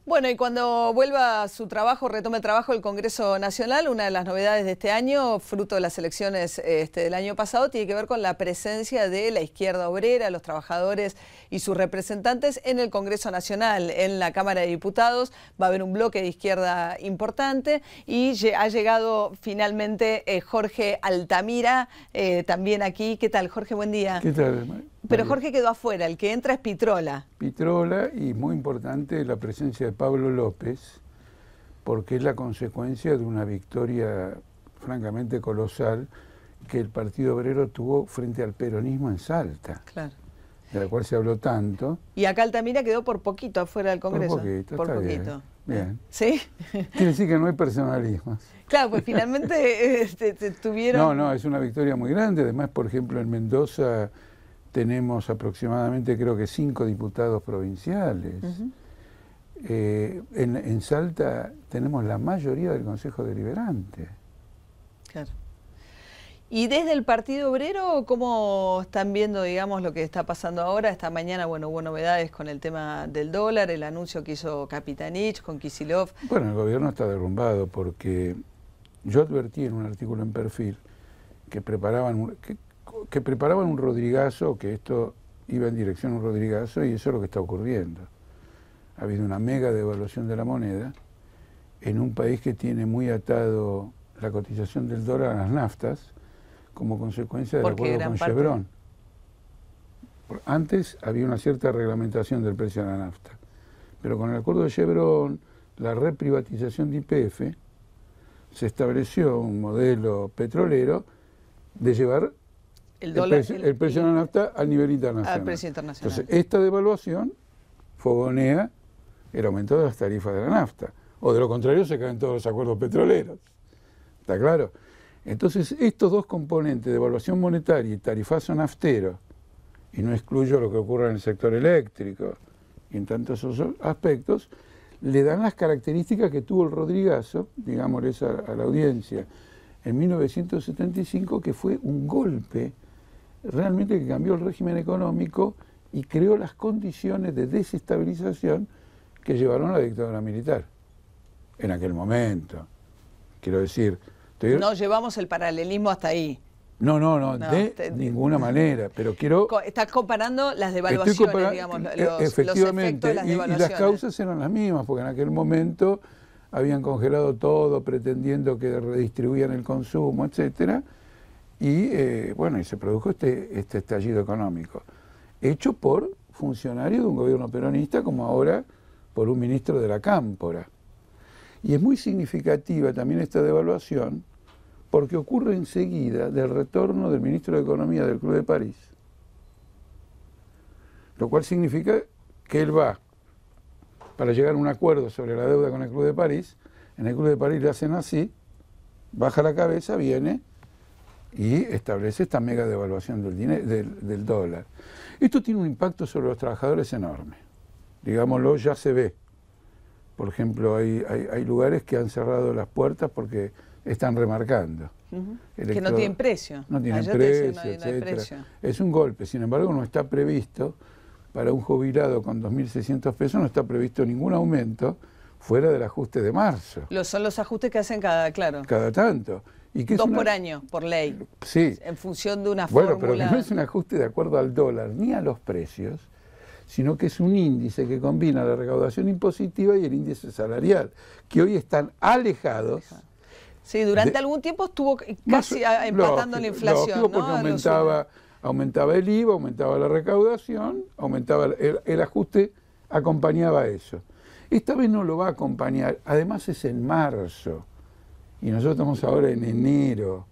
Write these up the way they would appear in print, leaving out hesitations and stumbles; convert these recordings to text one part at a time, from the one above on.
Bueno, y cuando vuelva a su trabajo, retome el trabajo el Congreso Nacional, una de las novedades de este año, fruto de las elecciones del año pasado, tiene que ver con la presencia de la izquierda obrera, los trabajadores y sus representantes en el Congreso Nacional. En la Cámara de Diputados va a haber un bloque de izquierda importante y ha llegado finalmente Jorge Altamira, también aquí. ¿Qué tal, Jorge? Buen día. ¿Qué tal? Pero Jorge quedó afuera, el que entra es Pitrola. Pitrola, y muy importante la presencia de Pablo López, porque es la consecuencia de una victoria francamente colosal que el Partido Obrero tuvo frente al peronismo en Salta, Claro, de la cual se habló tanto. Y acá Altamira quedó por poquito afuera del Congreso. Por poquito. Bien. ¿Sí? Quiere decir que no hay personalismos. Claro, pues finalmente tuvieron... No, es una victoria muy grande. Además, por ejemplo, en Mendoza tenemos aproximadamente, creo que 5 diputados provinciales. En Salta tenemos la mayoría del Consejo Deliberante. Claro. Y desde el Partido Obrero, ¿cómo están viendo, digamos, lo que está pasando ahora? Esta mañana, bueno, hubo novedades con el tema del dólar, el anuncio que hizo Kapitanich con Kicillof. Bueno, el gobierno está derrumbado porque yo advertí en un artículo en Perfil que preparaban un Rodrigazo, que esto iba en dirección a un Rodrigazo, y eso es lo que está ocurriendo. Ha habido una mega devaluación de la moneda en un país que tiene muy atado la cotización del dólar a las naftas como consecuencia del acuerdo con Chevron. Antes había una cierta reglamentación del precio de la nafta, pero con el acuerdo de Chevron, la reprivatización de YPF, se estableció un modelo petrolero de llevar el precio de la nafta al nivel internacional. Al precio internacional. Entonces, esta devaluación fogonea el aumento de las tarifas de la nafta. O de lo contrario, se caen todos los acuerdos petroleros. ¿Está claro? Entonces, estos dos componentes, devaluación monetaria y tarifazo naftero, y no excluyo lo que ocurre en el sector eléctrico y en tantos otros aspectos, le dan las características que tuvo el Rodrigazo, digámosles a la audiencia, en 1975, que fue un golpe realmente que cambió el régimen económico y creó las condiciones de desestabilización que llevaron a la dictadura militar en aquel momento. Quiero decir... No llevamos el paralelismo hasta ahí. No, de ninguna manera, pero quiero... Estás comparando las devaluaciones, digamos, los efectos de las devaluaciones. Y las causas eran las mismas, porque en aquel momento habían congelado todo, pretendiendo que redistribuían el consumo, etcétera, y bueno, y se produjo este estallido económico, hecho por funcionarios de un gobierno peronista, como ahora por un ministro de la Cámpora. Y es muy significativa también esta devaluación, porque ocurre enseguida del retorno del ministro de Economía del Club de París, lo cual significa que él va para llegar a un acuerdo sobre la deuda con el Club de París. En el Club de París le hacen así, baja la cabeza, viene y establece esta mega devaluación del dólar. Esto tiene un impacto sobre los trabajadores enorme, digámoslo, ya se ve. Por ejemplo, hay lugares que han cerrado las puertas porque están remarcando. Que no tienen precio. No tienen precio, etcétera. Es un golpe, sin embargo no está previsto, para un jubilado con 2.600 pesos, no está previsto ningún aumento fuera del ajuste de marzo. Son los ajustes que hacen cada tanto. ¿Y qué es 2 por año, por ley. Sí. En función de una fórmula. Bueno, pero que no es un ajuste de acuerdo al dólar ni a los precios, sino que es un índice que combina la recaudación impositiva y el índice salarial, que hoy están alejados. Sí, durante algún tiempo estuvo casi empatando la inflación, lógico, porque aumentaba el IVA, aumentaba la recaudación, aumentaba el ajuste, acompañaba eso. Esta vez no lo va a acompañar, además es en marzo, y nosotros estamos ahora en enero.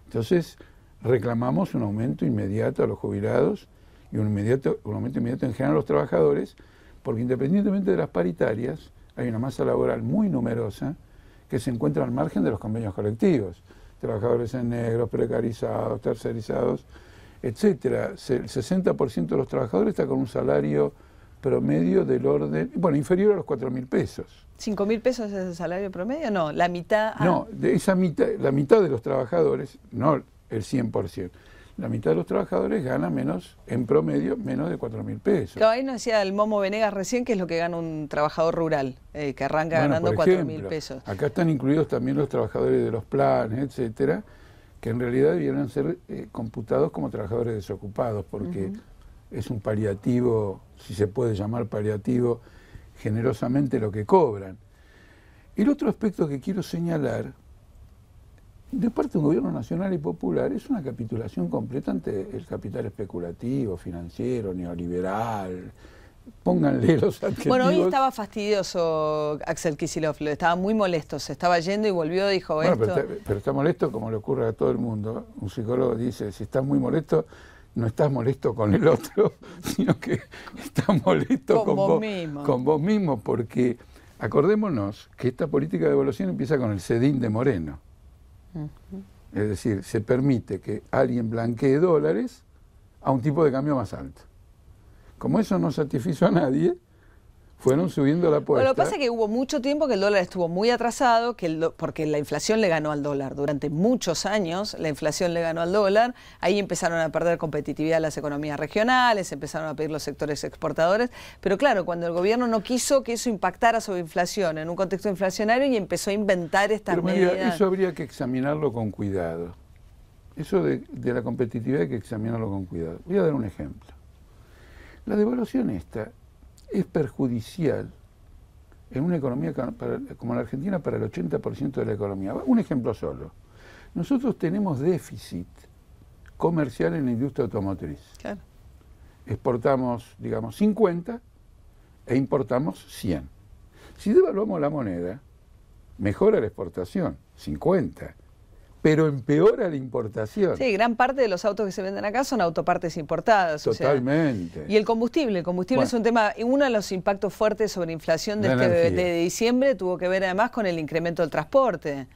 Entonces reclamamos un aumento inmediato a los jubilados y un aumento inmediato en general a los trabajadores, porque independientemente de las paritarias, hay una masa laboral muy numerosa que se encuentra al margen de los convenios colectivos. Trabajadores en negro, precarizados, tercerizados, etcétera. El 60% de los trabajadores está con un salario promedio del orden, bueno, inferior a los 4.000 pesos. ¿5.000 pesos es el salario promedio? No, la mitad... No, de esa mitad, la mitad de los trabajadores, no el 100%, la mitad de los trabajadores gana menos, en promedio, menos de 4.000 pesos. Claro, ahí nos decía el Momo Venegas recién que es lo que gana un trabajador rural, que arranca ganando 4.000 pesos. Acá están incluidos también los trabajadores de los planes, etcétera, que en realidad debieran ser computados como trabajadores desocupados, porque es un paliativo, si se puede llamar paliativo, generosamente lo que cobran. El otro aspecto que quiero señalar, de parte de un gobierno nacional y popular, es una capitulación completa ante el capital especulativo, financiero, neoliberal. Pónganle los adjetivos. Bueno, hoy estaba fastidioso Axel Kicillof, estaba muy molesto, se estaba yendo y volvió, dijo bueno, esto. Pero está molesto como le ocurre a todo el mundo. Un psicólogo dice, si estás muy molesto, no estás molesto con el otro, sino que estás molesto con vos mismo, porque acordémonos que esta política de devaluación empieza con el sedín de Moreno. Es decir, se permite que alguien blanquee dólares a un tipo de cambio más alto. Como eso no satisfizo a nadie, fueron subiendo la apuesta. Bueno, lo que pasa es que hubo mucho tiempo que el dólar estuvo muy atrasado, porque la inflación le ganó al dólar. Durante muchos años la inflación le ganó al dólar. Ahí empezaron a perder competitividad las economías regionales, empezaron a pedir los sectores exportadores. Pero claro, cuando el gobierno no quiso que eso impactara sobre inflación en un contexto inflacionario y empezó a inventar estas medidas. Eso habría que examinarlo con cuidado. Eso de la competitividad hay que examinarlo con cuidado. Voy a dar un ejemplo. La devaluación esta es perjudicial en una economía como la Argentina para el 80% de la economía. Un ejemplo solo. Nosotros tenemos déficit comercial en la industria automotriz. Claro. Exportamos, digamos, 50 e importamos 100. Si devaluamos la moneda, mejora la exportación, 50. Pero empeora la importación. Sí, gran parte de los autos que se venden acá son autopartes importadas. Totalmente. O sea, y el combustible bueno, es un tema, uno de los impactos fuertes sobre inflación de diciembre tuvo que ver además con el incremento del transporte.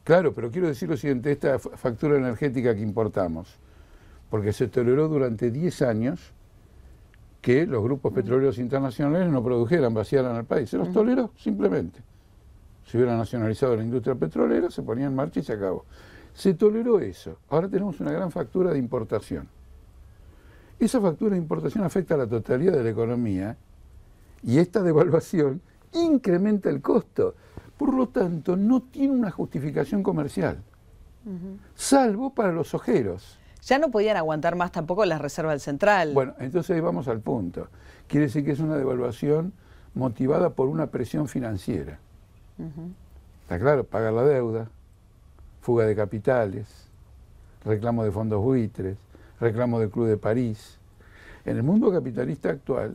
Claro, pero quiero decir lo siguiente, esta factura energética que importamos, porque se toleró durante 10 años que los grupos petroleros internacionales no produjeran, vaciaran al país. Se los toleró, simplemente. Si hubiera nacionalizado la industria petrolera, se ponía en marcha y se acabó. Se toleró eso. Ahora tenemos una gran factura de importación. Esa factura de importación afecta a la totalidad de la economía y esta devaluación incrementa el costo. Por lo tanto, no tiene una justificación comercial, salvo para los ojeros. Ya no podían aguantar más tampoco las reservas del central. Bueno, entonces ahí vamos al punto. Quiere decir que es una devaluación motivada por una presión financiera. Está claro, pagar la deuda, fuga de capitales, reclamo de fondos buitres, reclamo del Club de París. En el mundo capitalista actual,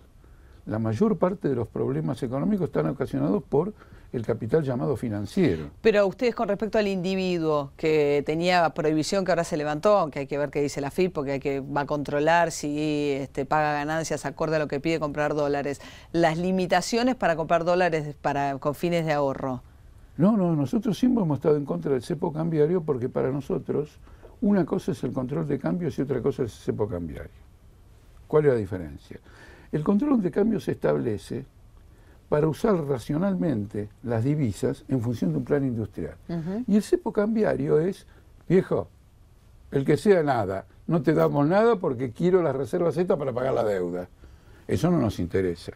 la mayor parte de los problemas económicos están ocasionados por el capital llamado financiero. Pero ustedes con respecto al individuo que tenía prohibición que ahora se levantó, aunque hay que ver qué dice la FIP, porque va a controlar si paga ganancias acorde a lo que pide comprar dólares. Las limitaciones para comprar dólares con fines de ahorro. No, nosotros siempre hemos estado en contra del cepo cambiario porque para nosotros una cosa es el control de cambios y otra cosa es el cepo cambiario. ¿Cuál es la diferencia? El control de cambios se establece para usar racionalmente las divisas en función de un plan industrial. Y el cepo cambiario es, viejo, el que sea nada, no te damos nada porque quiero las reservas estas para pagar la deuda. Eso no nos interesa.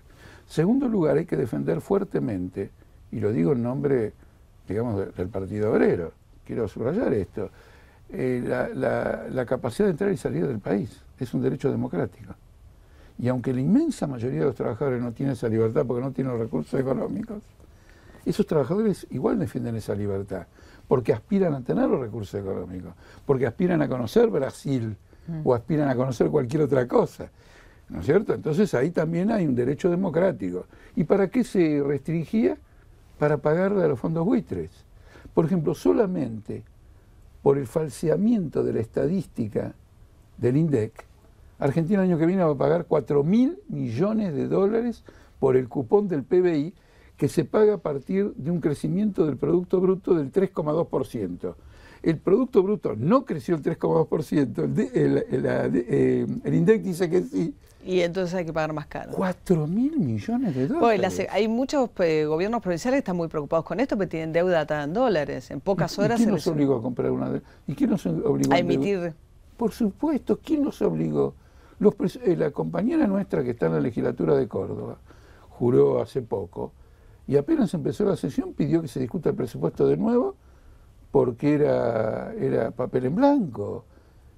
Segundo lugar, hay que defender fuertemente, y lo digo en nombre, digamos, del Partido Obrero, quiero subrayar esto, la capacidad de entrar y salir del país es un derecho democrático. Y aunque la inmensa mayoría de los trabajadores no tiene esa libertad porque no tienen los recursos económicos, esos trabajadores igual defienden esa libertad, porque aspiran a tener los recursos económicos, porque aspiran a conocer Brasil o aspiran a conocer cualquier otra cosa, ¿no es cierto? Entonces ahí también hay un derecho democrático. ¿Y para qué se restringía? Para pagarle a los fondos buitres. Por ejemplo, solamente por el falseamiento de la estadística del INDEC, Argentina el año que viene va a pagar 4.000 millones de dólares por el cupón del PBI que se paga a partir de un crecimiento del Producto Bruto del 3,2%. El Producto Bruto no creció el 3,2%, el INDEC dice que sí. Y entonces hay que pagar más caro. 4.000 millones de dólares. Bueno, hay muchos gobiernos provinciales que están muy preocupados con esto, porque tienen deuda atada en dólares. En pocas horas... ¿Y quién nos obligó a comprar una deuda? ¿Y quién nos obligó a emitir? Por supuesto, ¿quién nos obligó? La compañera nuestra que está en la legislatura de Córdoba juró hace poco y apenas empezó la sesión pidió que se discuta el presupuesto de nuevo porque era papel en blanco.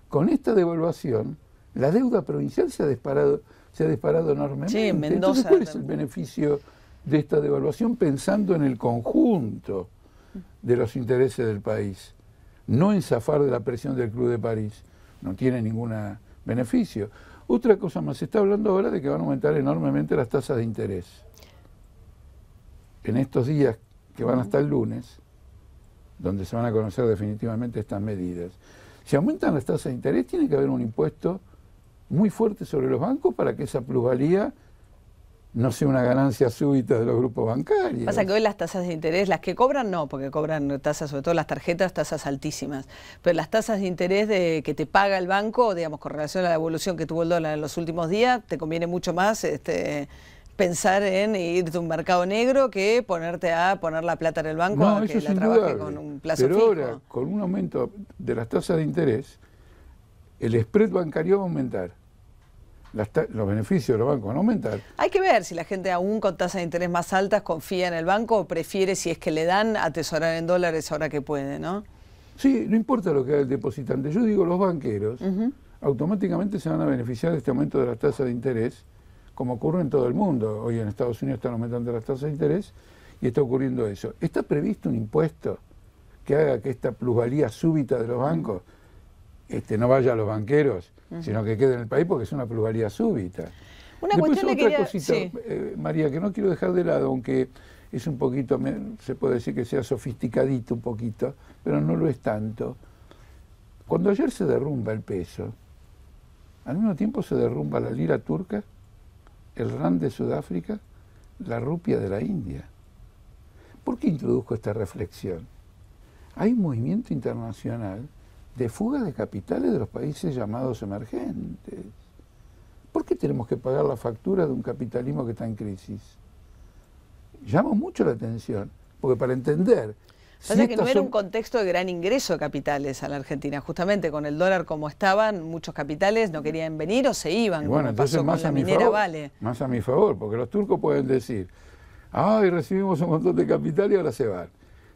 Con esta devaluación, la deuda provincial se ha disparado enormemente. Sí, en Mendoza. Entonces, ¿cuál es el beneficio de esta devaluación pensando en el conjunto de los intereses del país? No en zafar de la presión del Club de París. No tiene ningún beneficio. Otra cosa más, se está hablando ahora de que van a aumentar enormemente las tasas de interés. En estos días que van hasta el lunes, donde se van a conocer definitivamente estas medidas, si aumentan las tasas de interés, tiene que haber un impuesto muy fuerte sobre los bancos para que esa plusvalía no sea una ganancia súbita de los grupos bancarios. Pasa que hoy las tasas de interés, las que cobran no, porque cobran tasas, sobre todo las tarjetas, tasas altísimas, pero las tasas de interés que te paga el banco, digamos, con relación a la evolución que tuvo el dólar en los últimos días, te conviene mucho más pensar en irte a un mercado negro que ponerte a poner la plata en el banco, no, a que la trabaje con un plazo pero fijo. Ahora, con un aumento de las tasas de interés, el spread bancario va a aumentar. Los beneficios de los bancos van a aumentar. Hay que ver si la gente aún con tasas de interés más altas confía en el banco o prefiere, si es que le dan, atesorar en dólares ahora que puede, ¿no? Sí, no importa lo que haga el depositante. Yo digo, los banqueros automáticamente se van a beneficiar de este aumento de las tasas de interés, como ocurre en todo el mundo. Hoy en Estados Unidos están aumentando las tasas de interés y está ocurriendo eso. ¿Está previsto un impuesto que haga que esta plusvalía súbita de los bancos no vaya a los banqueros, sino que quede en el país porque es una plusvalía súbita? Una Después cuestión otra de cosita, sí. María, que no quiero dejar de lado, aunque es un poquito, se puede decir que sea sofisticadito un poquito, pero no lo es tanto. Cuando ayer se derrumba el peso, al mismo tiempo se derrumba la lira turca, el rand de Sudáfrica, la rupia de la India. ¿Por qué introduzco esta reflexión? Hay un movimiento internacional de fuga de capitales de los países llamados emergentes. ¿Por qué tenemos que pagar la factura de un capitalismo que está en crisis? Llama mucho la atención, porque para entender... Pasa que no era un contexto de gran ingreso de capitales a la Argentina, justamente con el dólar como estaban, muchos capitales no querían venir o se iban, bueno, como pasó con la minera Vale. Más a mi favor, porque los turcos pueden decir, ay, recibimos un montón de capital y ahora se van.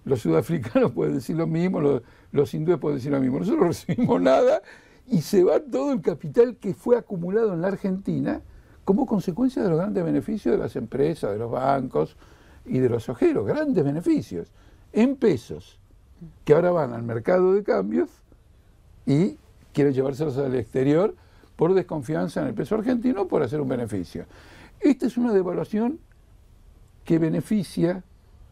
Los sudafricanos pueden decir lo mismo, los hindúes pueden decir lo mismo. Nosotros no recibimos nada y se va todo el capital que fue acumulado en la Argentina como consecuencia de los grandes beneficios de las empresas, de los bancos y de los ojeros, grandes beneficios, en pesos, que ahora van al mercado de cambios y quieren llevárselos al exterior por desconfianza en el peso argentino por hacer un beneficio. Esta es una devaluación que beneficia,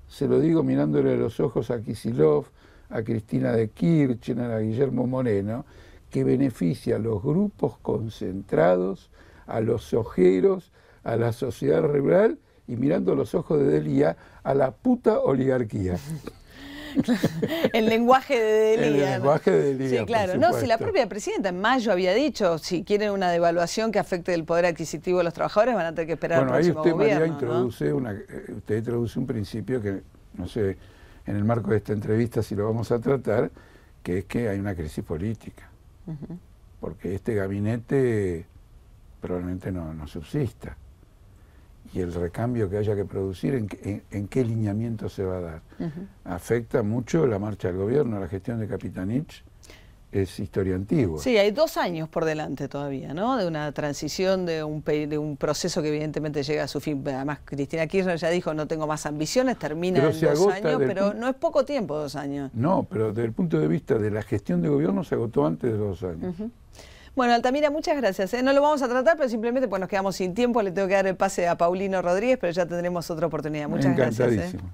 se lo digo mirándole a los ojos a Kicillof, a Cristina de Kirchner, a Guillermo Moreno, que beneficia a los grupos concentrados, a los ojeros, a la sociedad rural y mirando a los ojos de Delía, a la puta oligarquía. El lenguaje de Delía. El lenguaje de Delía, sí, claro. No, si la propia presidenta en mayo había dicho, si quieren una devaluación que afecte el poder adquisitivo de los trabajadores, van a tener que esperar al próximo gobierno. Bueno, ahí usted, María, usted introduce un principio que, no sé, en el marco de esta entrevista si lo vamos a tratar, que es que hay una crisis política. Porque este gabinete probablemente no subsista. Y el recambio que haya que producir, ¿en qué lineamiento se va a dar? Afecta mucho la marcha del gobierno, la gestión de Capitanich es historia antigua. Sí, hay 2 años por delante todavía, ¿no? De una transición, de un proceso que evidentemente llega a su fin. Además, Cristina Kirchner ya dijo, no tengo más ambiciones, termina en 2 años, pero no es poco tiempo 2 años. No, pero desde el punto de vista de la gestión de gobierno se agotó antes de 2 años. Bueno, Altamira, muchas gracias. No lo vamos a tratar, pero simplemente pues nos quedamos sin tiempo. Le tengo que dar el pase a Paulino Rodríguez, pero ya tendremos otra oportunidad. Muchas gracias. Encantadísimo.